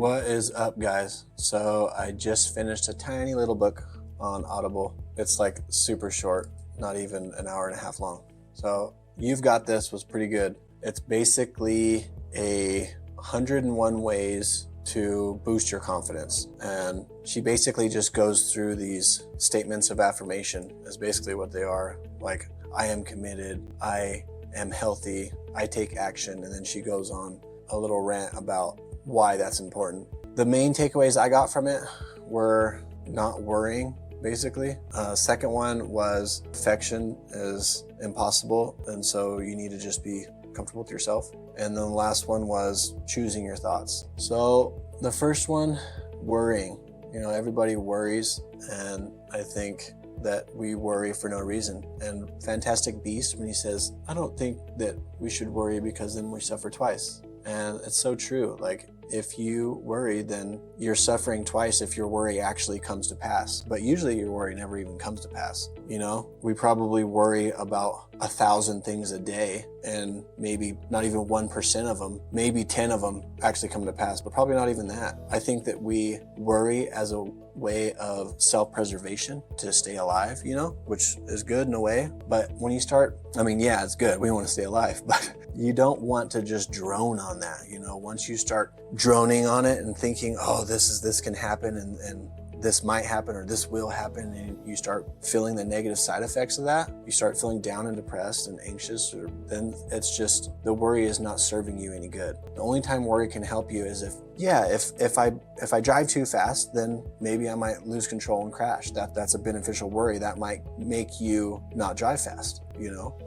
What is up, guys? So I just finished a tiny little book on Audible. It's like super short, not even an hour and a half long. So You've Got This was pretty good. It's basically 101 ways to boost your confidence. And she basically just goes through these statements of affirmation is basically what they are. Like, I am committed, I am healthy, I take action. And then she goes on a little rant about why that's important. The main takeaways I got from it were not worrying, basically. Second one was perfection is impossible, and so you need to just be comfortable with yourself. And then the last one was choosing your thoughts. So the first one, worrying. Everybody worries, and I think that we worry for no reason. And Fantastic Beast, when he says, I don't think that we should worry because then we suffer twice. And it's so true. Like, if you worry, then you're suffering twice if your worry actually comes to pass. But usually your worry never even comes to pass. We probably worry about 1,000 things a day, and maybe not even 1% of them, maybe 10 of them actually come to pass, but probably not even that. I think that we worry as a way of self-preservation to stay alive, which is good in a way. But when you start, it's good. We want to stay alive, but you don't want to just drone on that. Once you start droning on it and thinking, oh, this can happen and this might happen or this will happen, and you start feeling the negative side effects of that, you start feeling down and depressed and anxious, then it's just, the worry is not serving you any good. The only time worry can help you is if I drive too fast, then maybe I might lose control and crash. That's a beneficial worry. That might make you not drive fast.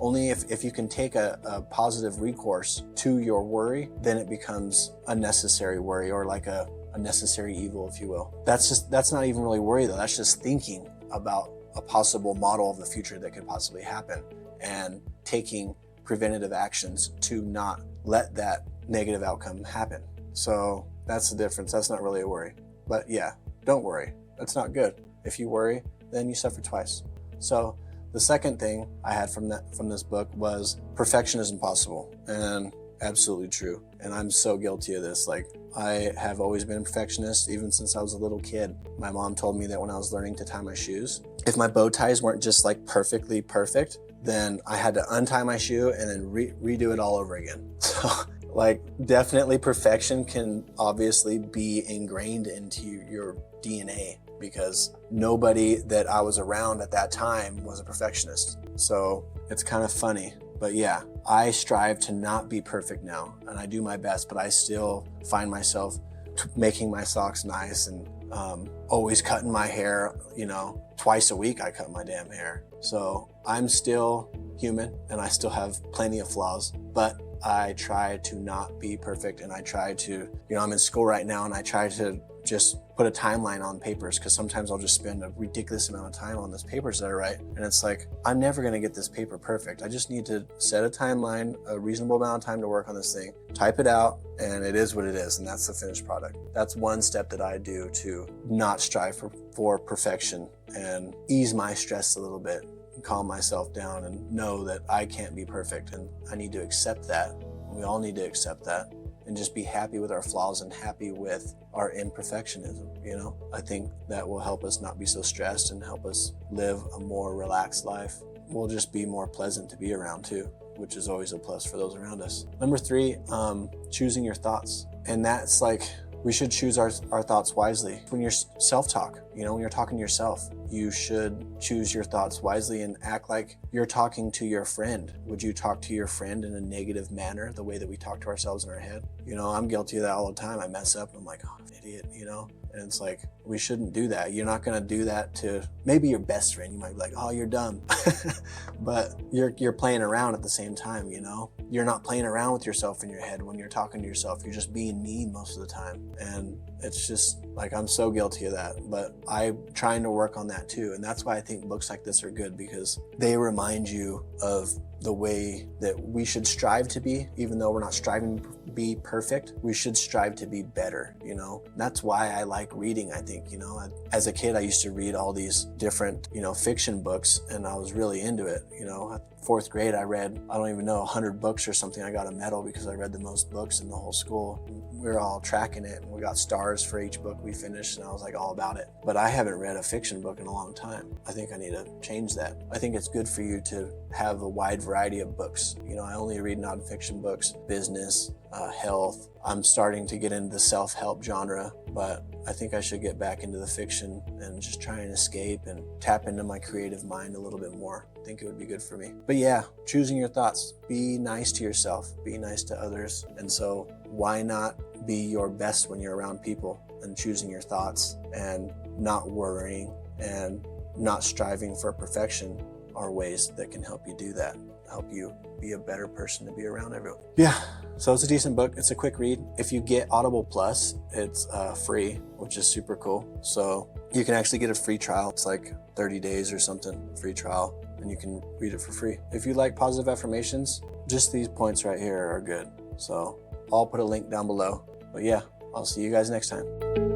Only if you can take a positive recourse to your worry, then it becomes a necessary worry, or like a necessary evil, if you will. That's not even really worry though. That's just thinking about a possible model of the future that could possibly happen and taking preventative actions to not let that negative outcome happen. So that's the difference. That's not really a worry. But yeah, don't worry. That's not good. If you worry, then you suffer twice. So the second thing I had from this book was perfection is impossible, and absolutely true. And I'm so guilty of this. Like, I have always been a perfectionist, even since I was a little kid. My mom told me that when I was learning to tie my shoes, if my bow ties weren't just like perfectly perfect, then I had to untie my shoe and then redo it all over again. So like, definitely perfection can obviously be ingrained into your DNA, because nobody that I was around at that time was a perfectionist. So it's kind of funny. But yeah, I strive to not be perfect now, and I do my best, but I still find myself making my socks nice and always cutting my hair, twice a week I cut my damn hair. So I'm still human and I still have plenty of flaws, but I try to not be perfect, and I try to, I'm in school right now, and I try to just put a timeline on papers, because sometimes I'll just spend a ridiculous amount of time on those papers that I write, and it's like, I'm never going to get this paper perfect. I just need to set a timeline, a reasonable amount of time to work on this thing, type it out, and it is what it is, and that's the finished product. That's one step that I do to not strive for perfection and ease my stress a little bit, calm myself down, and know that I can't be perfect, and I need to accept that. We all need to accept that, and just be happy with our flaws and happy with our imperfectionism. I think that will help us not be so stressed and help us live a more relaxed life. We'll just be more pleasant to be around too, which is always a plus for those around us. Number 3, choosing your thoughts. And that's like, we should choose our thoughts wisely. When you're self-talk, when you're talking to yourself, you should choose your thoughts wisely and act like you're talking to your friend. Would you talk to your friend in a negative manner, the way that we talk to ourselves in our head? I'm guilty of that all the time. I mess up and I'm like, oh, I'm an idiot, And it's like, we shouldn't do that. You're not gonna do that to maybe your best friend. You might be like, oh, you're dumb. But you're playing around at the same time, You're not playing around with yourself in your head when you're talking to yourself. You're just being mean most of the time. And it's just like, I'm so guilty of that. But I'm trying to work on that too. And that's why I think books like this are good, because they remind you of the way that we should strive to be, even though we're not striving to be perfect. We should strive to be better, you know? That's why I like reading, I think, you know? As a kid, I used to read all these different, you know, fiction books, and I was really into it, you know? At fourth grade, I read, I don't even know, 100 books or something. I got a medal because I read the most books in the whole school. We were all tracking it, and we got stars for each book we finished, and I was like all about it. But I haven't read a fiction book in a long time. I think I need to change that. I think it's good for you to have a wide variety of books. You know, I only read nonfiction books, business, health. I'm starting to get into the self-help genre, but I think I should get back into the fiction and just try and escape and tap into my creative mind a little bit more. I think it would be good for me. But yeah, choosing your thoughts. Be nice to yourself, be nice to others. And so why not be your best when you're around people, and choosing your thoughts and not worrying and not striving for perfection are ways that can help you do that, help you be a better person to be around everyone. Yeah, so it's a decent book. It's a quick read. If you get Audible Plus, it's free, which is super cool. So you can actually get a free trial. It's like 30 days or something, free trial, and you can read it for free. If you like positive affirmations, just these points right here are good. So I'll put a link down below. But yeah, I'll see you guys next time.